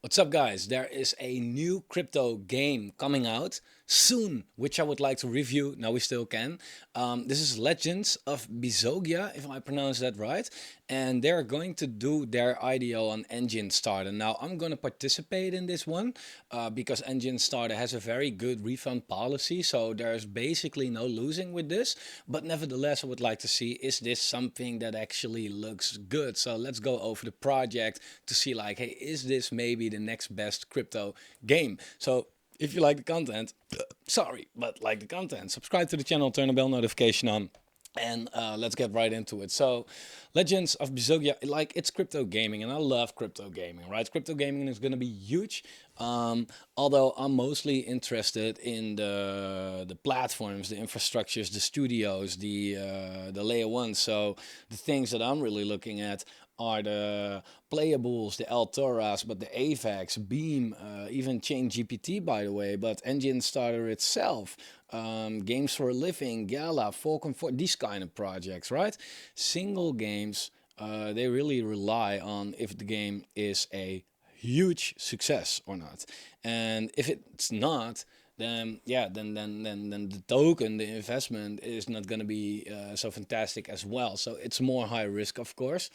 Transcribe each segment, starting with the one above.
What's up, guys? There is a new crypto game coming out soon, which I would like to review. Now we still can. This is Legends of Bezogia, if I pronounce that right. And they're going to do their IDO on Enjinstarter. Now I'm going to participate in this one because Enjinstarter has a very good refund policy. So there's basically no losing with this. But nevertheless, I would like to see, is this something that actually looks good? So let's go over the project to see like, hey, is this maybe the next best crypto game? So if you like the content, sorry, but like the content, subscribe to the channel, turn the bell notification on, and let's get right into it. So Legends of Bezogia, like, it's crypto gaming, and I love crypto gaming, right? Crypto gaming is going to be huge. Although I'm mostly interested in the platforms, the infrastructures, the studios, the layer one. So the things that I'm really looking at are the playables, the Altoras, but the AVAX, Beam, even Chain GPT, by the way, but Enjinstarter itself, Games for a Living, Gala, Falcon 4, these kind of projects, right? Single games, they really rely on if the game is a huge success or not. And if it's not, then yeah, then the token, the investment is not going to be so fantastic as well. So it's more high risk, of course.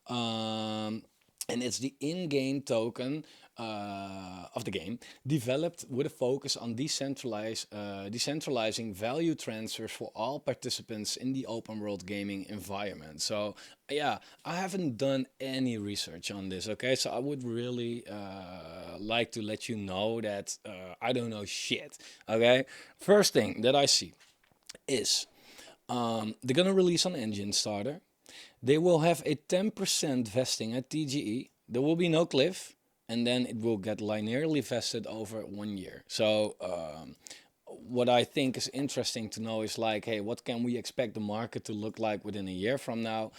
Um, and it's the in-game token of the game, developed with a focus on decentralizing value transfers for all participants in the open world gaming environment. So yeah, I haven't done any research on this, okay? So I would really like to let you know that I don't know shit, okay? First thing that I see is they're gonna release on Enjinstarter. They will have a 10% vesting at TGE. There will be no cliff, and then it will get linearly vested over 1 year. So what I think is interesting to know is like, hey, what can we expect the market to look like within a year from now?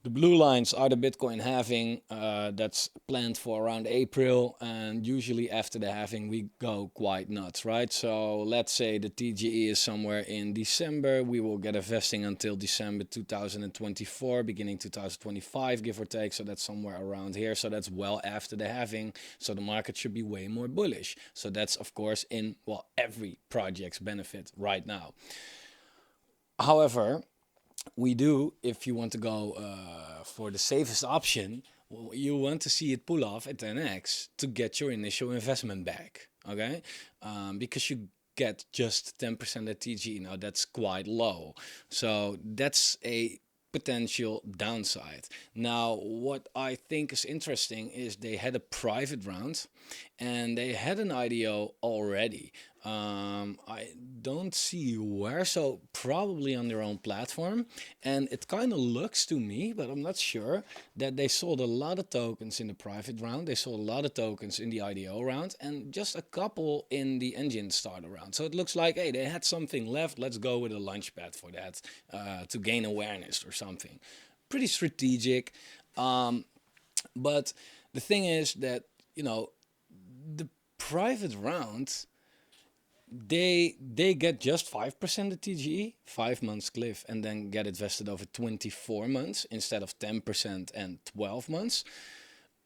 The blue lines are the Bitcoin halving that's planned for around April, and usually after the halving we go quite nuts, right? So let's say the TGE is somewhere in December, we will get a vesting until December 2024, beginning 2025, give or take. So that's somewhere around here. So that's well after the halving. So the market should be way more bullish. So that's of course in, well, every project's benefit right now. However, we do, if you want to go for the safest option, you want to see it pull off at 10x to get your initial investment back, okay? Because you get just 10% at TG. Now that's quite low. So that's a potential downside. Now, what I think is interesting is they had a private round and they had an IDO already. I don't see where, so probably on their own platform. And it kind of looks to me, but I'm not sure, that they sold a lot of tokens in the private round. They sold a lot of tokens in the IDO round and just a couple in the Enjinstarter round. So it looks like, hey, they had something left. Let's go with a launchpad for that to gain awareness or something. Pretty strategic. But the thing is that, you know, the private round, they get just 5% of TGE, 5 months cliff, and then get it vested over 24 months instead of 10% and 12 months.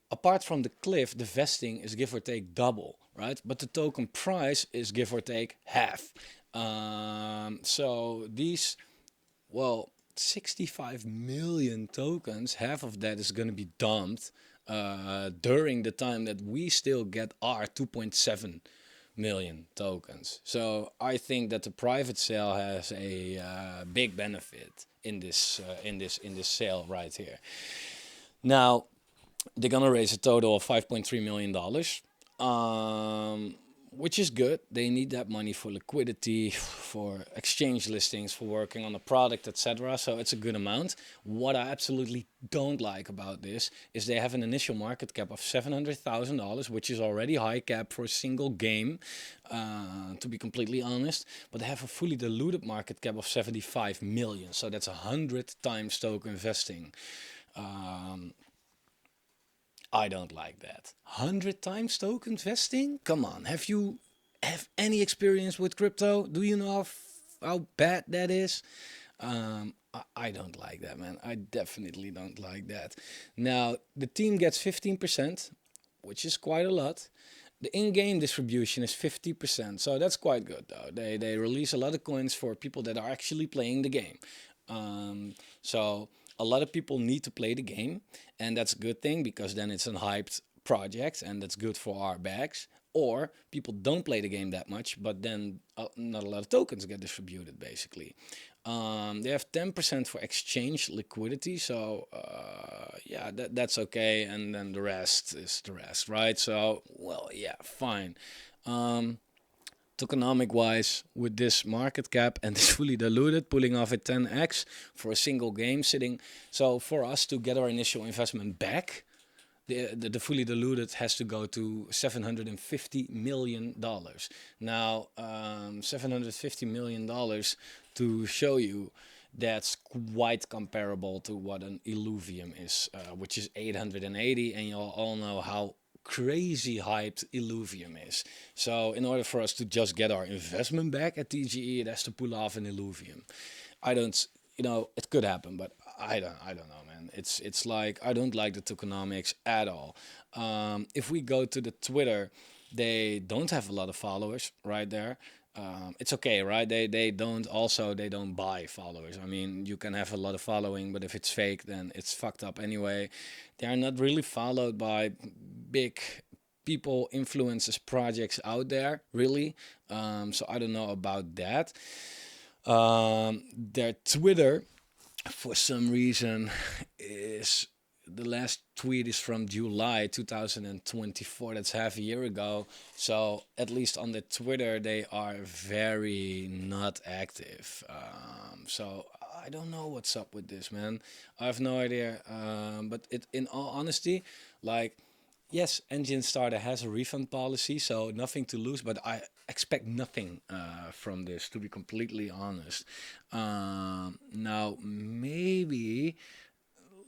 Apart from the cliff, the vesting is give or take double, right? But the token price is give or take half. So these, well, 65 million tokens, half of that is going to be dumped during the time that we still get our 2.7 million tokens. So I think that the private sale has a big benefit in this sale right here. Now they're gonna raise a total of $5.3 million, which is good. They need that money for liquidity, for exchange listings, for working on the product, etc. So it's a good amount. What I absolutely don't like about this is they have an initial market cap of $700,000, which is already high cap for a single game, to be completely honest. But they have a fully diluted market cap of 75 million. So that's 100 times token investing. I don't like that. 100 times token vesting? Come on, have you have any experience with crypto? Do you know how bad that is? I don't like that, man. I definitely don't like that. Now, the team gets 15%. which is quite a lot. The in-game distribution is 50%, so that's quite good though. They release a lot of coins for people that are actually playing the game. So a lot of people need to play the game, and that's a good thing because then it's a hyped project, and that's good for our bags. Or people don't play the game that much, but then not a lot of tokens get distributed, basically. They have 10% for exchange liquidity, so yeah, that's okay. And then the rest is the rest, right? So, well, yeah, fine. Tokenomic wise, with this market cap and this fully diluted, pulling off at 10x for a single game sitting. So, for us to get our initial investment back, the fully diluted has to go to $750 million. Now, $750 million, to show you, that's quite comparable to what an Illuvium is, which is 880, and you all know how crazy hyped Illuvium is. So in order for us to just get our investment back at TGE, it has to pull off an Illuvium. I don't, it could happen, but I don't know, man. It's like I don't like the tokenomics at all. If we go to the Twitter, they don't have a lot of followers right there. It's okay, right? They don't buy followers. I mean, you can have a lot of following, but if it's fake, then it's fucked up anyway. They are not really followed by big people, influencers, projects out there, really. So I don't know about that. Their Twitter, for some reason, is the last tweet is from July 2024. That's half a year ago. So at least on the Twitter, they are very not active. So I don't know what's up with this, man. I have no idea. But in all honesty, like, yes, Enjinstarter has a refund policy, so nothing to lose. But I expect nothing from this, to be completely honest. Now maybe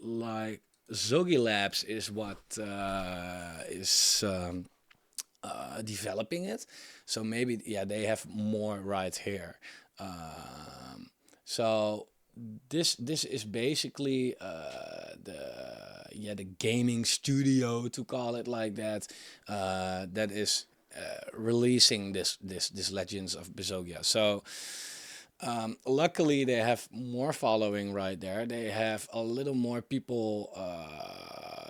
like Zogi Labs is what is developing it. So maybe, yeah, they have more right here. So this is basically the gaming studio, to call it like that, that is releasing this Legends of Bezogia. So luckily, they have more following right there. They have a little more people,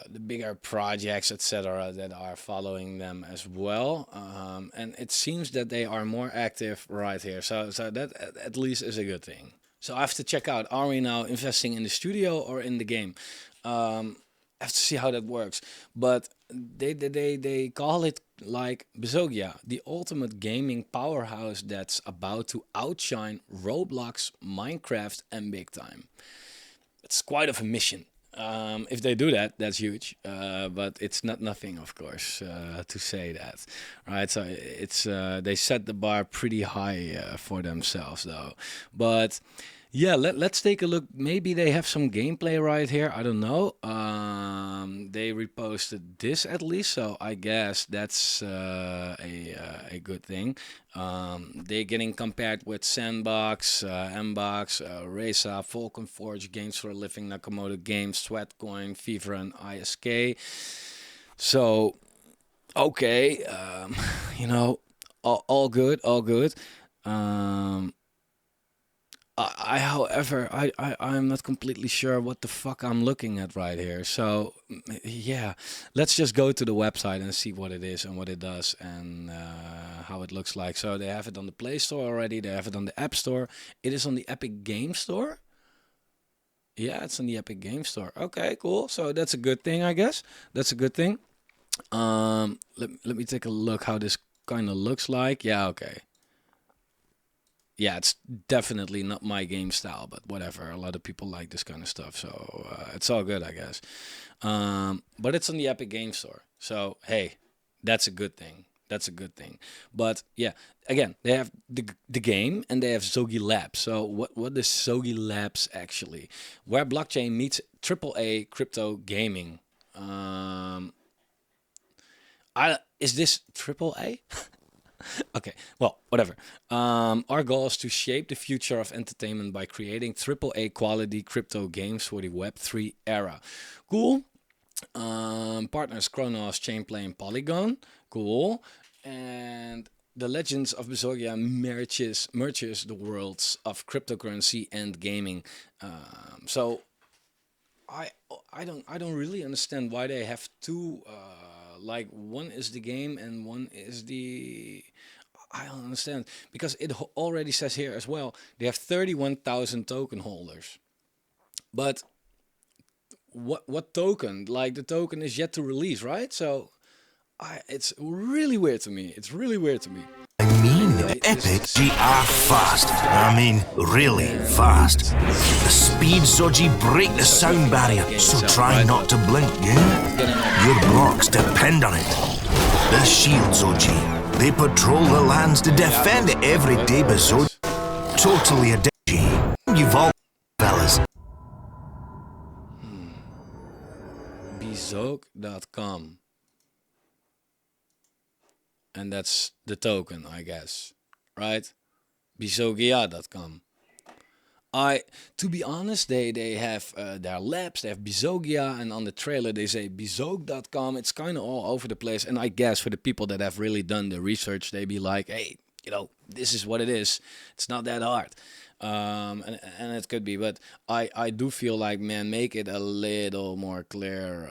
the bigger projects, etc., that are following them as well. And it seems that they are more active right here. So that at least is a good thing. So I have to check out, are we now investing in the studio or in the game? I have to see how that works. But they call it like Bezogia, the ultimate gaming powerhouse that's about to outshine Roblox, Minecraft, and Big Time. It's quite of a mission. If they do that, that's huge. But it's not nothing, of course, to say that, right? So it's they set the bar pretty high for themselves, though. But yeah, let's take a look. Maybe they have some gameplay right here. I don't know. They reposted this at least, so I guess that's a good thing. They're getting compared with Sandbox, Mbox, Reza, Falcon Forge, Games for a Living, Nakamoto Games, Sweatcoin, Fever, and ISK. So, okay, all good, all good. However, I'm not completely sure what the fuck I'm looking at right here. So, yeah, let's just go to the website and see what it is and what it does and how it looks like. So they have it on the Play Store already. They have it on the App Store. It is on the Epic Game Store. Yeah, it's on the Epic Game Store. Okay, cool. So that's a good thing, I guess. That's a good thing. Let me take a look how this kind of looks like. Yeah, okay. Yeah, it's definitely not my game style, but whatever. A lot of people like this kind of stuff, so it's all good, I guess. But it's on the Epic Game Store, so hey, that's a good thing. That's a good thing. But yeah, again, they have the game and they have Zogi Labs. So what is Zogi Labs actually? Where blockchain meets AAA crypto gaming. Is this AAA? Okay, well, whatever. Our goal is to shape the future of entertainment by creating AAA quality crypto games for the Web3 era. Cool. Partners Chronos, Chainplay, and Polygon. Cool. And the Legends of Bezogia merges the worlds of cryptocurrency and gaming. So I I don't really understand why they have two. Like one is the game and one is the. I don't understand because it already says here as well. They have 31,000 token holders, but what token? Like the token is yet to release, right? So it's really weird to me. It's really weird to me. I mean, Anyway, this epic. is They are fast. I mean, really fast. The speed, Zoji, break the sound barrier, so try not to blink, yeah? Your blocks depend on it. The shield, Zoji. They patrol the lands to defend it every day, Bezogia. Totally a digi. You've all fellas. Bezoog.com. And that's the token, I guess, right? Bezogia.com. To be honest, they have their labs, they have Bezogia, and on the trailer they say Bezoog.com. It's kind of all over the place, and I guess for the people that have really done the research, they be like, hey, this is what it is. It's not that hard. And it could be, but I do feel like, man, make it a little more clear.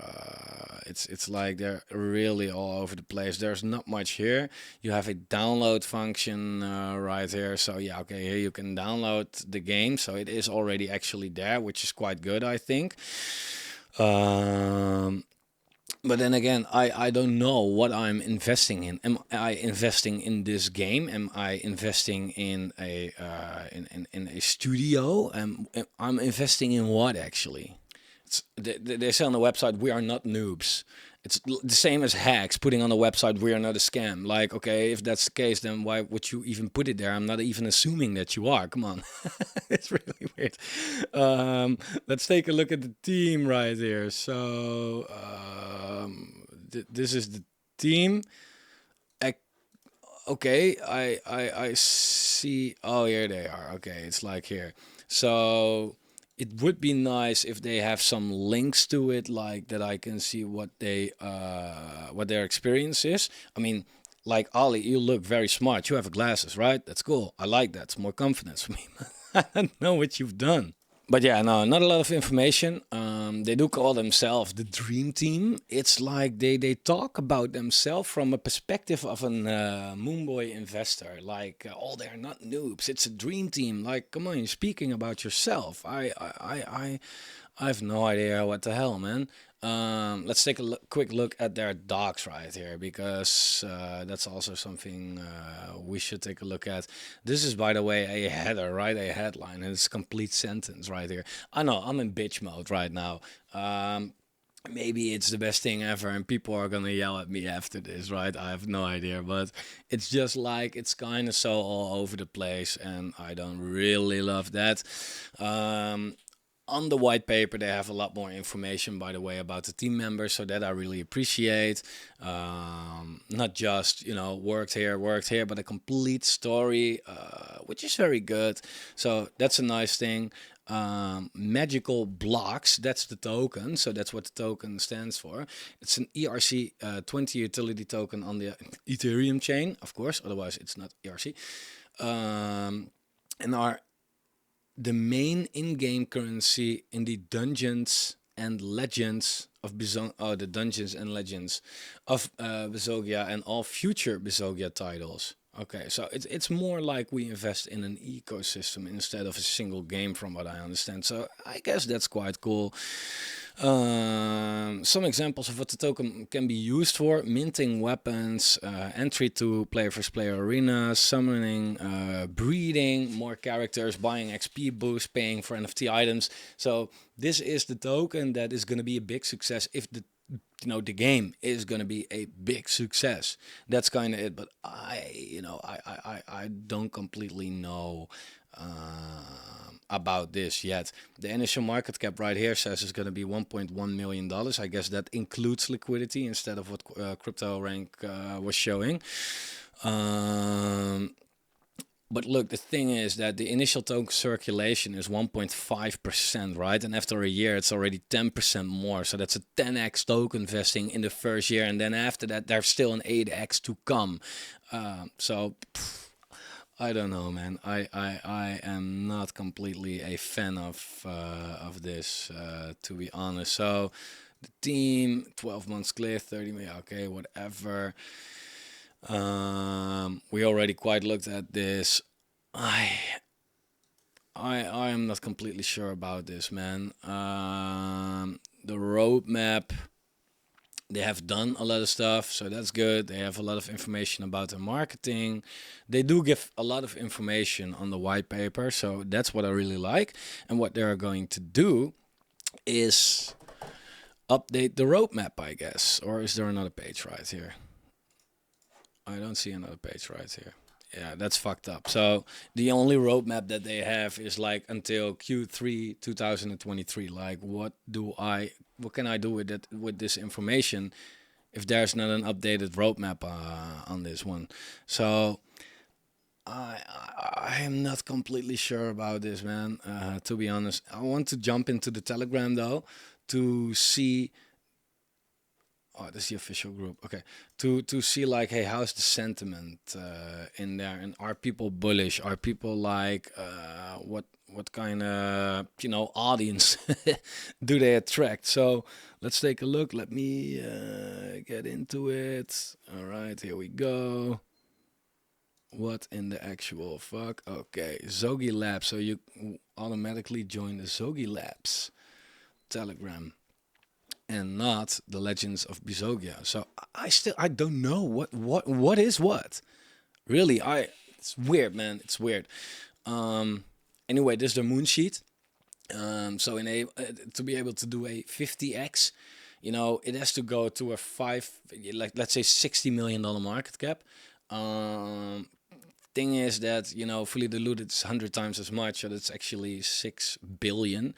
It's like they're really all over the place. There's not much here. You have a download function right here. So yeah, okay, here you can download the game. So it is already actually there, which is quite good, I think. But then again, I don't know what I'm investing in. Am I investing in this game? Am I investing in a in a studio? I'm investing in what actually? They say on the website, we are not noobs. It's the same as hacks putting on the website, we are not a scam. Like, okay, if that's the case, then why would you even put it there? I'm not even assuming that you are. Come on. It's really weird. Let's take a look at the team right here. So this is the team. Okay, I see. Oh, here they are. Okay, it's like here. So it would be nice if they have some links to it, like that I can see what their experience is. I mean, like Ali, you look very smart. You have glasses, right? That's cool. I like that. It's more confidence for me. I don't know what you've done. But yeah, no, not a lot of information. They do call themselves the Dream Team. It's like they talk about themselves from a perspective of an Moonboy investor. Like, oh, they're not noobs. It's a Dream Team. Like, come on, you're speaking about yourself. I have no idea what the hell, man. Let's take a quick look at their docs right here, because that's also something we should take a look at. This is, by the way, a header, right? A headline, and it's a complete sentence right here. I know, I'm in bitch mode right now. Maybe it's the best thing ever, and people are gonna yell at me after this, right? I have no idea, but it's just like it's kind of so all over the place, and I don't really love that. On the white paper, they have a lot more information, by the way, about the team members, so that I really appreciate. Not just, worked here, but a complete story, which is very good. So that's a nice thing. Magical blocks, that's the token. So that's what the token stands for. It's an ERC20 utility token on the Ethereum chain, of course, otherwise it's not ERC. And are the main in-game currency in the Dungeons and Legends of the Dungeons and Legends of Bezogia and all future Bezogia titles. Okay, so it's more like we invest in an ecosystem instead of a single game, from what I understand. So I guess that's quite cool. Some examples of what the token can be used for: minting weapons, entry to player versus player arenas, summoning, breeding more characters, buying XP boost, paying for NFT items. So this is the token that is going to be a big success if the game is going to be a big success. That's kind of it. But I don't completely know about this yet. The initial market cap right here says it's going to be $1.1 million. I guess that includes liquidity instead of what Crypto Rank was showing. But look, the thing is that the initial token circulation is 1.5%, right? And after a year, it's already 10% more. So that's a 10x token vesting in the first year. And then after that, there's still an 8x to come. I don't know, man. I am not completely a fan of this, to be honest. So the team, 12 months clear, 30 million. Okay, whatever. We already quite looked at this. I am not completely sure about this, man. The roadmap, they have done a lot of stuff, so that's good. They have a lot of information about their marketing. They do give a lot of information on the white paper, so that's what I really like. And what they're going to do is update the roadmap, I guess. Or is there another page right here? I don't see another page right here. Yeah, that's fucked up. So the only roadmap that they have is like until Q3 2023. Like, what can I do with it, with this information, if there's not an updated roadmap on this one? So I am not completely sure about this, man. To be honest, I want to jump into the Telegram though to see. Oh, this is the official group. Okay, to see like, hey, how's the sentiment in there, and are people bullish? Are people like, what kind of audience do they attract? So let's take a look. Let me get into it. All right, here we go. What in the actual fuck? Okay, Zogi Labs. So you automatically join the Zogi Labs Telegram, and not the Legends of Bezogia. So I don't know what is what. Really, it's weird, man. It's weird. Anyway, this is the moon sheet. So to be able to do a 50x, it has to go to a let's say $60 million market cap. Thing is that fully diluted is 100 times as much, so that's actually 6 billion.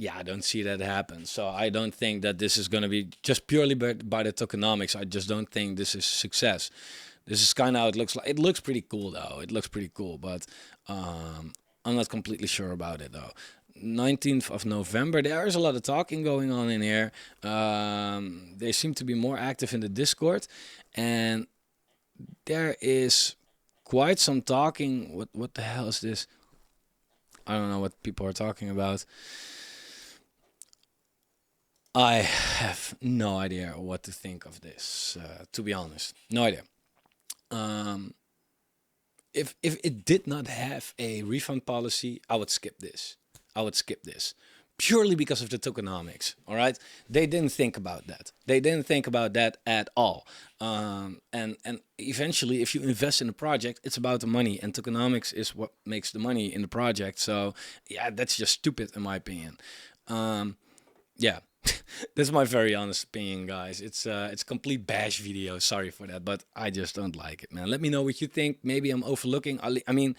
Yeah, I don't see that happen. So I don't think that this is going to be just purely by the tokenomics. I just don't think this is success. This is kind of how it looks like. It looks pretty cool, though. It looks pretty cool, but I'm not completely sure about it, though. 19th of November, there is a lot of talking going on in here. They seem to be more active in the Discord, and there is quite some talking. What the hell is this? I don't know what people are talking about. I have no idea what to think of this, to be honest. No idea. If it did not have a refund policy, I would skip this. Purely because of the tokenomics, all right? They didn't think about that. They didn't think about that at all. And eventually, if you invest in a project, it's about the money, and tokenomics is what makes the money in the project. So, yeah, that's just stupid in my opinion. Yeah. That's my very honest opinion, guys. It's complete bash video. Sorry for that, but I just don't like it, man. Let me know what you think. Maybe I'm overlooking. I mean,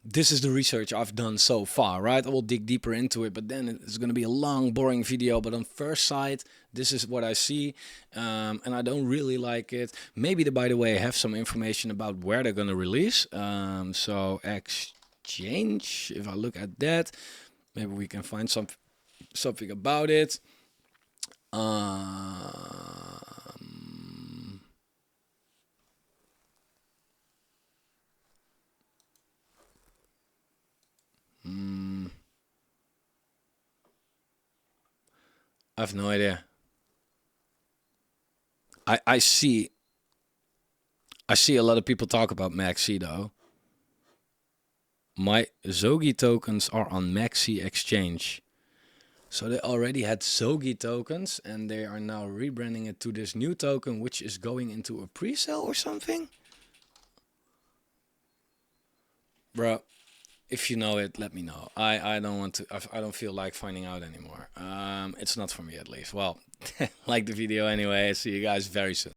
this is the research I've done so far, right? I will dig deeper into it, but then it's going to be a long, boring video. But on first sight, this is what I see, and I don't really like it. Maybe, by the way, I have some information about where they're going to release. So exchange, if I look at that, maybe we can find something about it. I have no idea. I see a lot of people talk about Maxi though. My Zogi tokens are on Maxi Exchange. So they already had Zogi tokens, and they are now rebranding it to this new token, which is going into a pre-sale or something. Bro, if you know it, let me know. I don't want to. I don't feel like finding out anymore. It's not for me, at least. Well, like the video anyway. See you guys very soon.